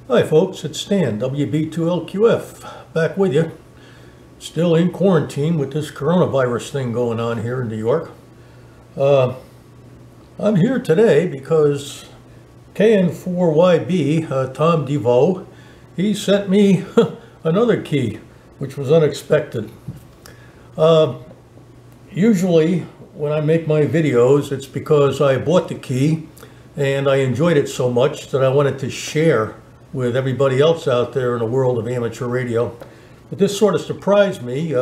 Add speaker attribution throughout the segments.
Speaker 1: Hi folks, it's Stan, WB2LQF, back with you. Still in quarantine with this coronavirus thing going on here in New York. I'm here today because KN4YB, Tom DeVoe, he sent me another key, which was unexpected. Usually when I make my videos, it's because I bought the key and I enjoyed it so much that I wanted to share with everybody else out there in the world of amateur radio. But this sort of surprised me.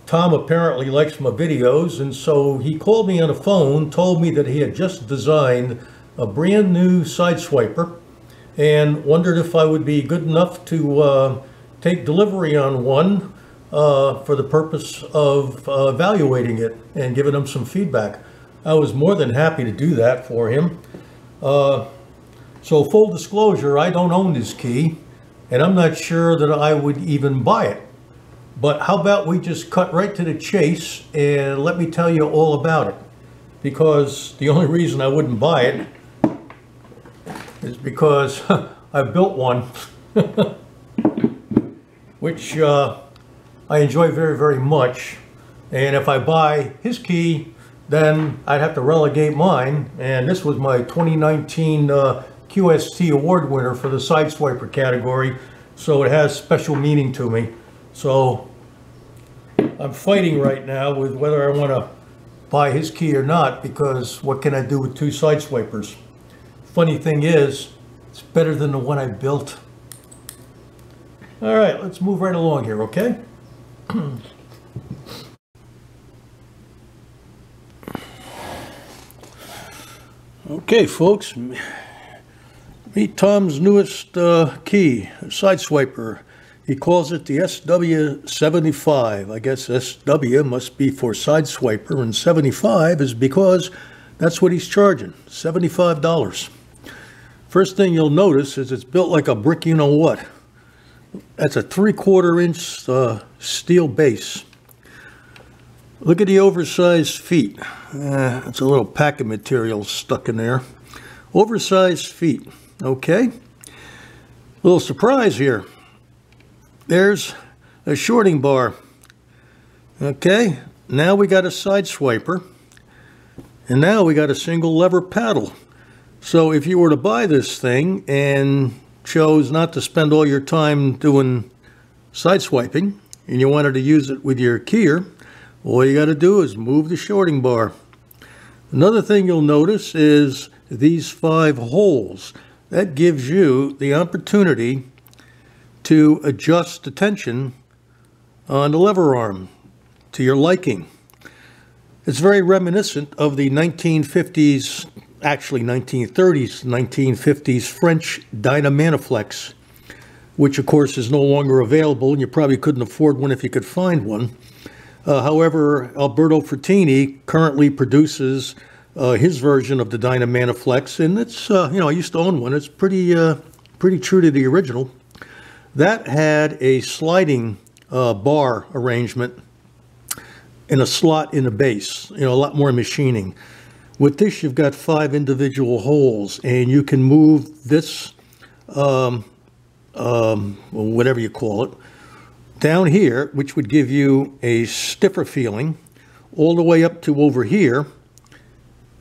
Speaker 1: Tom apparently likes my videos, and so he called me on the phone, told me that he had just designed a brand new Sideswiper and wondered if I would be good enough to take delivery on one for the purpose of evaluating it and giving him some feedback. I was more than happy to do that for him. So full disclosure, I don't own this key, and I'm not sure that I would even buy it. But how about we just cut right to the chase and let me tell you all about it. Because the only reason I wouldn't buy it is because I built one, which I enjoy very, very much. And if I buy his key, then I'd have to relegate mine. And this was my 2019 QST award winner for the Sideswiper category, so it has special meaning to me. So I'm fighting right now with whether I want to buy his key or not, because what can I do with two Sideswipers? Funny thing is, it's better than the one I built. All right, let's move right along here, okay? Okay, folks. Meet Tom's newest key, Sideswiper. He calls it the SW-75. I guess SW must be for Sideswiper, and 75 is because that's what he's charging, $75. First thing you'll notice is it's built like a brick you-know-what. That's a 3/4 inch steel base. Look at the oversized feet. It's a little packet material stuck in there. Oversized feet. Okay, little surprise here. There's a shorting bar. Okay, now we got a Sideswiper, and now we got a single lever paddle. So if you were to buy this thing and chose not to spend all your time doing sideswiping, and you wanted to use it with your keyer, all you got to do is move the shorting bar. Another thing you'll notice is these 5 holes. That gives you the opportunity to adjust the tension on the lever arm to your liking. It's very reminiscent of the 1950s, actually 1930s, 1950s French Dynamanoflex, which of course is no longer available, and you probably couldn't afford one if you could find one. However, Alberto Frattini currently produces his version of the Dynamanoflex, and it's, you know, I used to own one. It's pretty true to the original. That had a sliding bar arrangement and a slot in the base, you know, a lot more machining. With this, you've got 5 individual holes, and you can move this, whatever you call it, down here, which would give you a stiffer feeling, all the way up to over here,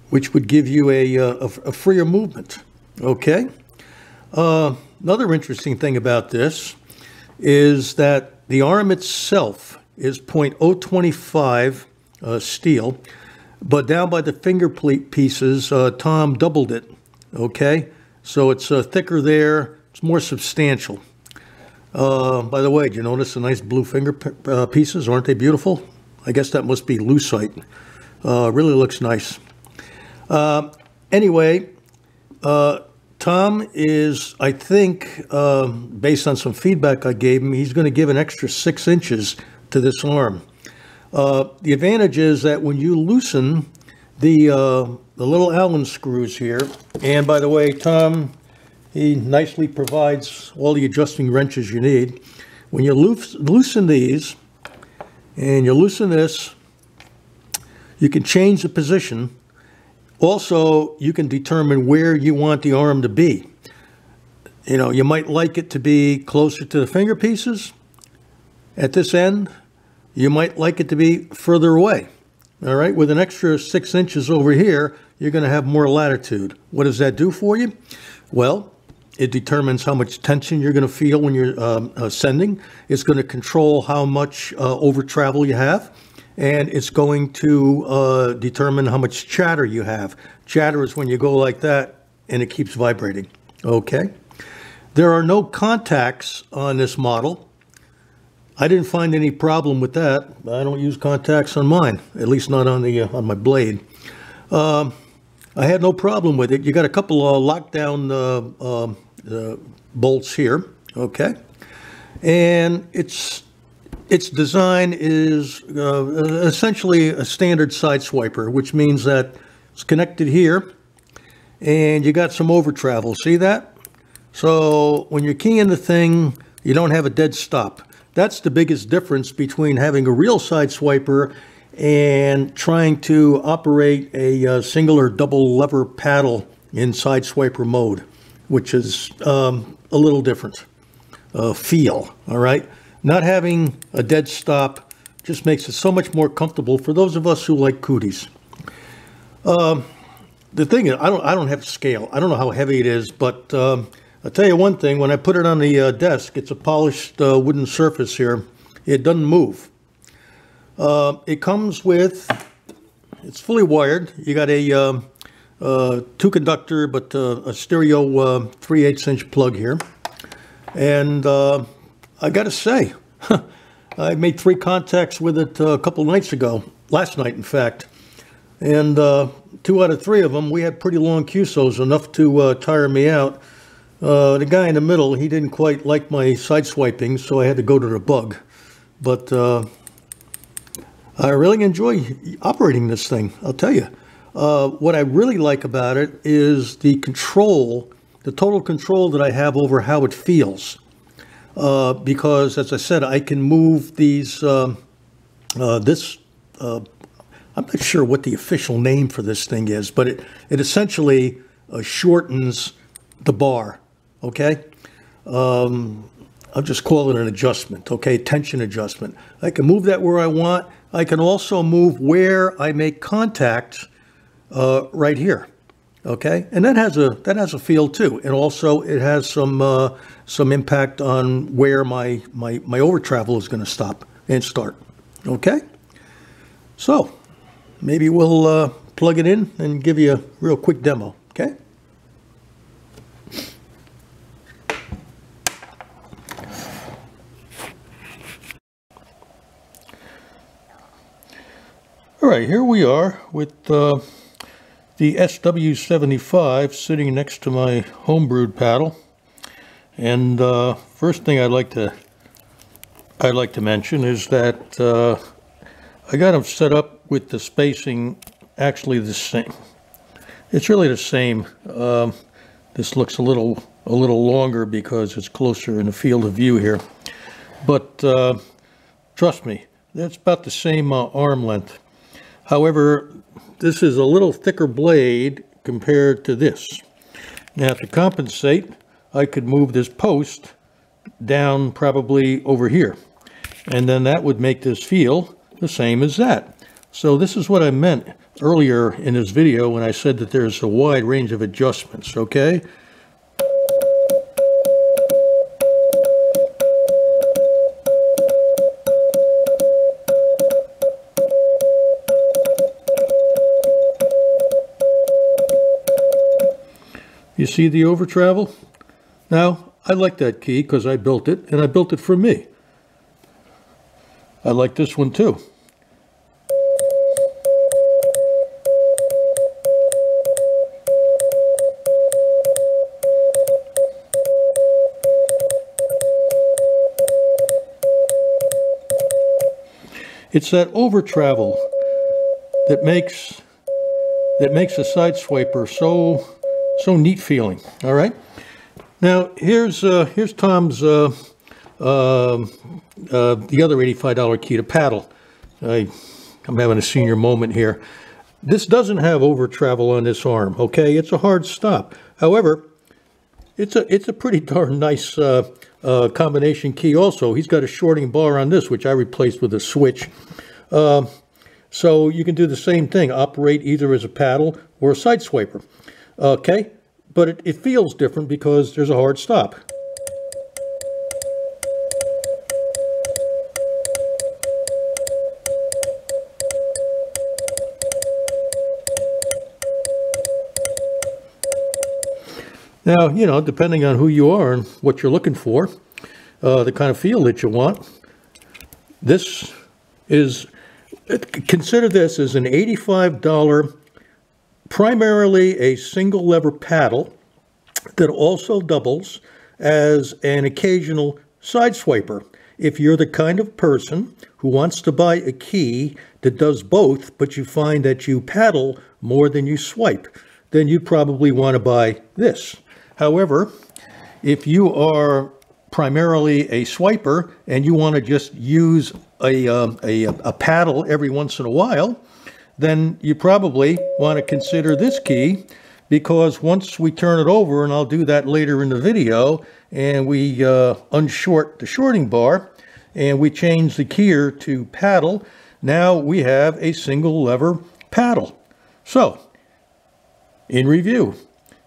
Speaker 1: which would give you a freer movement. Okay. Another interesting thing about this is that the arm itself is .025 steel, but down by the finger pieces, Tom doubled it. Okay, so it's thicker there. It's more substantial. By the way, did you notice the nice blue finger pieces? Aren't they beautiful? I guess that must be lucite. Really looks nice. Anyway, Tom is, I think, based on some feedback I gave him, he's going to give an extra 6 inches to this arm. The advantage is that when you loosen the little Allen screws here, and by the way, Tom, he nicely provides all the adjusting wrenches you need. When you loosen these, and you loosen this, you can change the position. Also, you can determine where you want the arm to be. You know, you might like it to be closer to the finger pieces at this end. You might like it to be further away. All right, with an extra 6 inches over here, you're going to have more latitude. What does that do for you? Well, it determines how much tension you're going to feel when you're sending. It's going to control how much over travel you have. And it's going to determine how much chatter you have. Chatter is when you go like that and it keeps vibrating. Okay. There are no contacts on this model. I didn't find any problem with that. I don't use contacts on mine, at least not on the on my blade. I had no problem with it. You got a couple of lockdown bolts here, okay, and its design is essentially a standard Sideswiper, which means that it's connected here, and you got some over travel. See that? So when you're keying the thing, you don't have a dead stop. That's the biggest difference between having a real Sideswiper and trying to operate a single or double lever paddle in Sideswiper mode, which is a little different feel, all right? Not having a dead stop just makes it so much more comfortable for those of us who like cooties. The thing is, I don't have a scale. I don't know how heavy it is, but I'll tell you one thing, when I put it on the desk, it's a polished wooden surface here. It doesn't move. It comes with, it's fully wired. You got a 2 conductor, but a stereo 3/8 inch plug here. And I got to say, I made 3 contacts with it a couple nights ago, last night in fact. And 2 out of 3 of them, we had pretty long QSOs, enough to tire me out. The guy in the middle, he didn't quite like my side swiping, so I had to go to the bug. But I really enjoy operating this thing, I'll tell you. What I really like about it is the control, the total control that I have over how it feels. Because, as I said, I can move these, I'm not sure what the official name for this thing is, but it essentially shortens the bar. Okay, I'll just call it an adjustment, okay, tension adjustment. I can move that where I want. I can also move where I make contact right here, okay? And that has a feel too. And also it has some impact on where my over travel is going to stop and start, okay? So maybe we'll plug it in and give you a real quick demo, okay? All right, here we are with the SW-75 sitting next to my homebrewed paddle. And first thing I'd like to mention is that I got them set up with the spacing actually the same. It's really the same. This looks a little longer because it's closer in the field of view here. But trust me, that's about the same arm length. However, this is a little thicker blade compared to this. Now, to compensate, I could move this post down probably over here. And then that would make this feel the same as that. So this is what I meant earlier in this video when I said that there's a wide range of adjustments, okay? You see the over travel? Now, I like that key because I built it, and I built it for me. I like this one too. It's that over travel that makes a Sideswiper so neat feeling. All right. Now here's Tom's the other $85 key to paddle. I'm having a senior moment here. This doesn't have over travel on this arm. Okay, it's a hard stop. However, it's a pretty darn nice combination key also. He's got a shorting bar on this, which I replaced with a switch. So you can do the same thing, operate either as a paddle or a Sideswiper. Okay, but it feels different because there's a hard stop. Now, you know, depending on who you are and what you're looking for, the kind of feel that you want, this is, consider this as an $85, primarily a single lever paddle that also doubles as an occasional Sideswiper. If you're the kind of person who wants to buy a key that does both, but you find that you paddle more than you swipe, then you probably want to buy this. However, if you are primarily a swiper and you want to just use a paddle every once in a while, then you probably want to consider this key, because once we turn it over, and I'll do that later in the video, and we unshort the shorting bar and we change the keyer to paddle, now we have a single lever paddle. So, in review,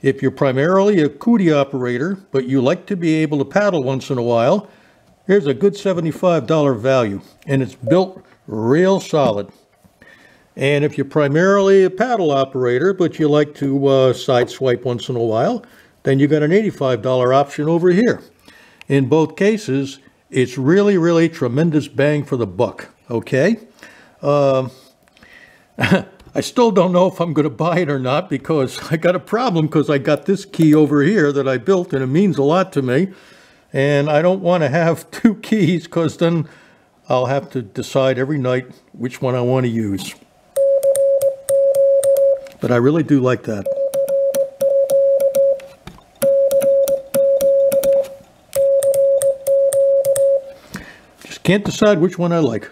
Speaker 1: if you're primarily a Cootie operator, but you like to be able to paddle once in a while, here's a good $75 value, and it's built real solid. And if you're primarily a paddle operator, but you like to side swipe once in a while, then you got an $85 option over here. In both cases, it's really, really tremendous bang for the buck, okay? I still don't know if I'm going to buy it or not, because I got a problem, because I got this key over here that I built and it means a lot to me. And I don't want to have two keys, because then I'll have to decide every night which one I want to use. But I really do like that. Just can't decide which one I like.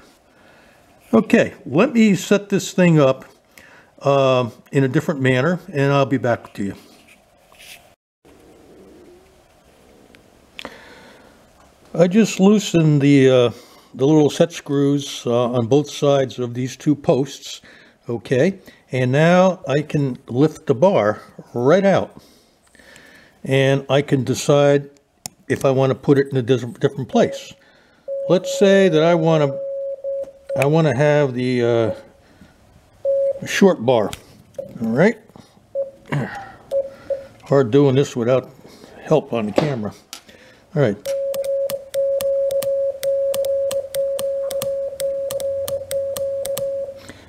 Speaker 1: Okay, let me set this thing up in a different manner, and I'll be back to you. I just loosened the little set screws on both sides of these two posts, okay, and now I can lift the bar right out, and I can decide if I want to put it in a different place. Let's say that I want to have the short bar. All right, hard doing this without help on the camera. All right,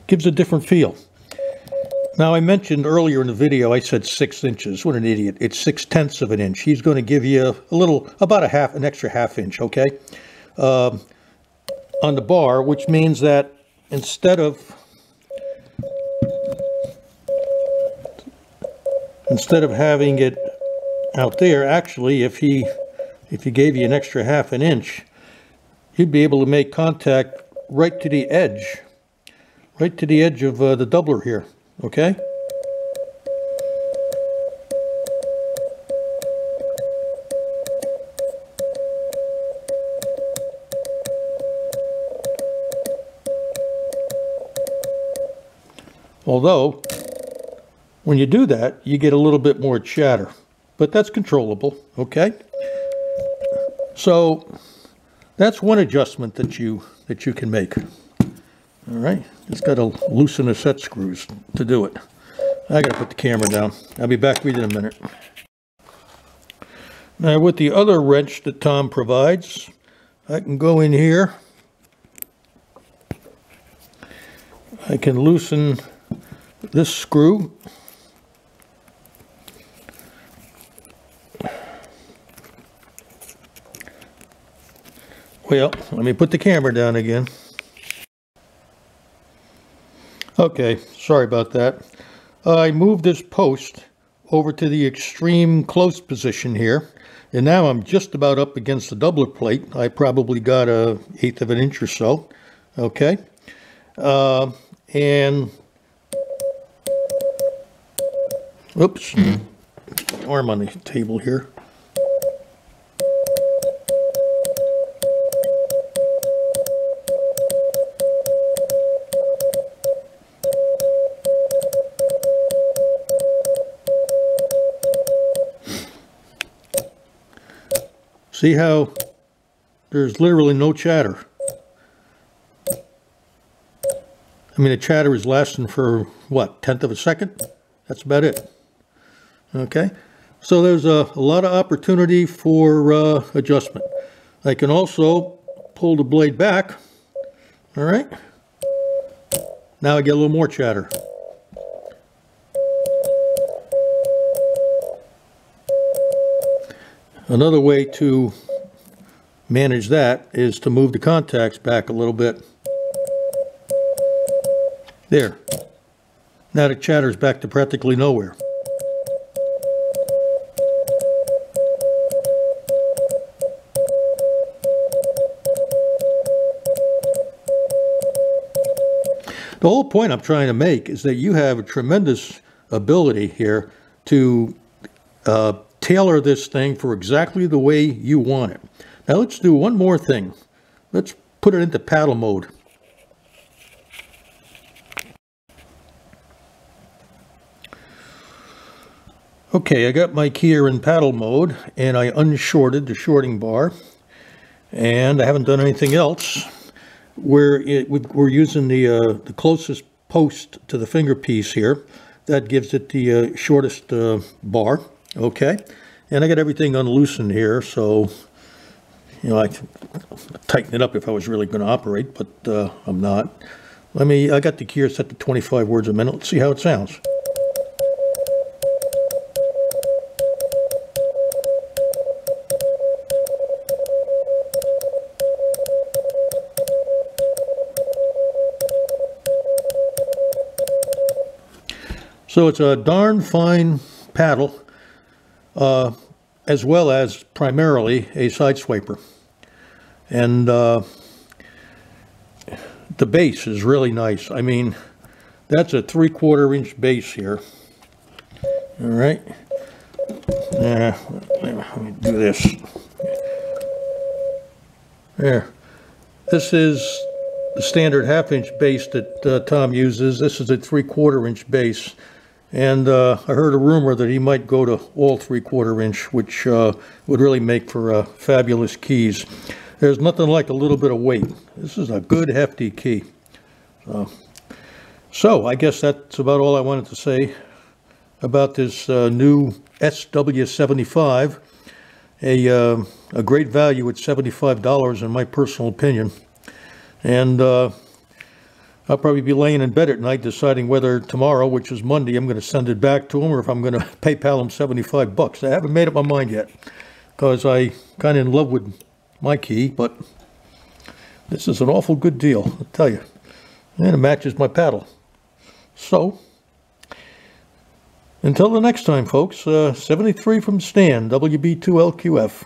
Speaker 1: gives a different feel. Now, I mentioned earlier in the video, I said 6 inches. What an idiot. It's 6/10 of an inch. He's going to give you a little, about an extra ½ inch, okay, on the bar, which means that instead of having it out there, actually, if he gave you an extra ½ inch, you'd be able to make contact right to the edge of the doubler here, okay? Although, when you do that, you get a little bit more chatter, but that's controllable, okay? So that's one adjustment that you can make. All right, just got to loosen the set screws to do it. I got to put the camera down. I'll be back with you in a minute. Now, with the other wrench that Tom provides, I can go in here. I can loosen this screw. Well, let me put the camera down again. Okay, sorry about that. I moved this post over to the extreme close position here, and now I'm just about up against the doubler plate. I probably got a 1/8 of an inch or so, okay? And, oops, arm on the table here. See how there's literally no chatter. I mean, the chatter is lasting for, what, 1/10 of a second? That's about it. Okay, so there's a lot of opportunity for adjustment. I can also pull the blade back. All right, now I get a little more chatter. Another way to manage that is to move the contacts back a little bit. There. Now the chatter's back to practically nowhere. The whole point I'm trying to make is that you have a tremendous ability here to tailor this thing for exactly the way you want it. Now let's do one more thing. Let's put it into paddle mode. Okay, I got my keyer in paddle mode, and I unshorted the shorting bar, and I haven't done anything else. We're using the closest post to the finger piece here. That gives it the shortest bar. Okay, and I got everything unloosened here, so you know I can tighten it up if I was really going to operate, but I'm not. I got the keyer set to 25 words a minute. Let's see how it sounds. So it's a darn fine paddle, as well as primarily a Sideswiper. And the base is really nice. I mean, that's a 3/4 inch base here. All right. Let me do this. There. This is the standard 1/2 inch base that Tom uses. This is a 3/4 inch base. And I heard a rumor that he might go to all 3/4 inch, which would really make for fabulous keys. There's nothing like a little bit of weight. This is a good hefty key. So I guess that's about all I wanted to say about this new SW-75. A great value at $75 in my personal opinion. And I'll probably be laying in bed at night deciding whether tomorrow, which is Monday, I'm going to send it back to him or if I'm going to PayPal him $75. I haven't made up my mind yet because I kind of in love with my key, but this is an awful good deal, I'll tell you. And it matches my paddle. So, until the next time, folks, 73 from Stan, WB2LQF.